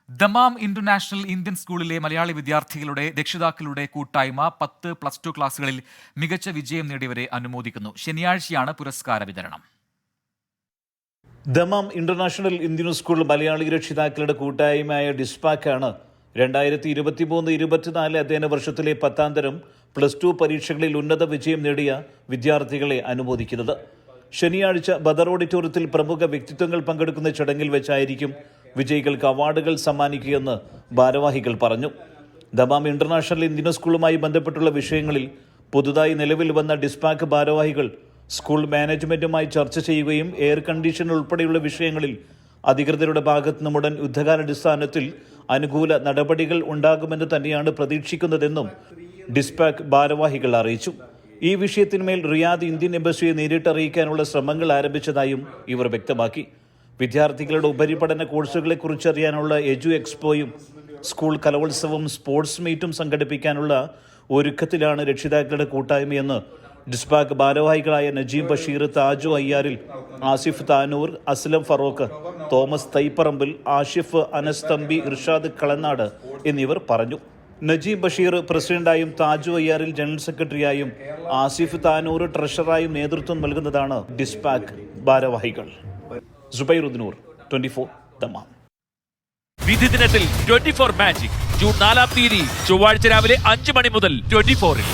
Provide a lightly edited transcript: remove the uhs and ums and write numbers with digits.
Dammam international Indian സ്കൂളിലെ മലയാളി വിദ്യാർത്ഥികളുടെ രക്ഷിതാക്കളുടെ കൂട്ടായ്മ 10+2 ക്ലാസുകളിൽ മികച്ച വിജയം നേടിയവരെ അനുമോദിക്കുന്നു. ശനിയാഴ്ചയാണ് പുരസ്കാര വിതരണം. Dammam international Indian school Malayali രക്ഷിതാക്കളുടെ കൂട്ടായ്മയായ ഡിസ്പാക്കാണ് 2023-24 അധ്യയന വർഷത്തിലെ 10ാം തരം +2 പരീക്ഷകളിൽ ഉന്നത വിജയം നേടിയ വിദ്യാർത്ഥികളെ അനുമോദിക്കുന്നത്. ശനിയാഴ്ച ബദർ ഓഡിറ്റോറിയത്തിൽ പ്രമുഖ വ്യക്തിത്വങ്ങൾ പങ്കെടുക്കുന്ന ചടങ്ങിൽ വെച്ചായിരിക്കും വിജയികൾക്ക് അവാർഡുകൾ സമ്മാനിക്കുകയെന്ന് ഭാരവാഹികൾ പറഞ്ഞു. ദമാം ഇന്റർനാഷണൽ ഇന്ത്യൻ സ്കൂളുമായി ബന്ധപ്പെട്ടുള്ള വിഷയങ്ങളിൽ പുതുതായി നിലവിൽ വന്ന ഡിസ്പാക്ക് ഭാരവാഹികൾ സ്കൂൾ മാനേജ്മെന്റുമായി ചർച്ച ചെയ്യുകയും എയർ കണ്ടീഷൻ ഉൾപ്പെടെയുള്ള വിഷയങ്ങളിൽ അധികൃതരുടെ ഭാഗത്തു നിന്നും ഉടൻ യുദ്ധകാലാടിസ്ഥാനത്തിൽ അനുകൂല നടപടികൾ ഉണ്ടാകുമെന്ന് തന്നെയാണ് പ്രതീക്ഷിക്കുന്നതെന്നും ഡിസ്പാക്ക് ഭാരവാഹികൾ അറിയിച്ചു. ഈ വിഷയത്തിന്മേൽ റിയാദ് ഇന്ത്യൻ എംബസിയെ നേരിട്ട് അറിയിക്കാനുള്ള ശ്രമങ്ങൾ ആരംഭിച്ചതായും ഇവർ വ്യക്തമാക്കി. വിദ്യാർത്ഥികളുടെ ഉപരിപഠന കോഴ്സുകളെക്കുറിച്ച് അറിയാനുള്ള എജു എക്സ്പോയും സ്കൂൾ കലോത്സവം സ്പോർട്സ് മീറ്റും സംഘടിപ്പിക്കാനുള്ള ഒരുക്കത്തിലാണ് രക്ഷിതാക്കളുടെ കൂട്ടായ്മയെന്ന് ഡിസ്പാക്ക് ഭാരവാഹികളായ നജീം ബഷീർ, താജു അയ്യാരിൽ, ആസിഫ് താനൂർ, അസ്ലം ഫറൂഖ്, തോമസ് തൈപ്പറമ്പിൽ, ആഷിഫ് അനസ് തമ്പി, ഇർഷാദ് കളനാട് എന്നിവർ പറഞ്ഞു. നജീം ബഷീർ പ്രസിഡന്റായും താജു അയ്യാറിൽ ജനറൽ സെക്രട്ടറിയായും ആസിഫ് താനൂർ ട്രഷററായും നേതൃത്വം നൽകുന്നതാണ് ഡിസ്പാക്ക് ഭാരവാഹികൾ. സുബൈറുദ്ദീനൂർ, 24 ദമാം. വിധി ദിനത്തിൽ 24 മാജിക് ജൂൺ 4 ചൊവ്വാഴ്ച രാവിലെ 5 മണി മുതൽ 24-ൽ.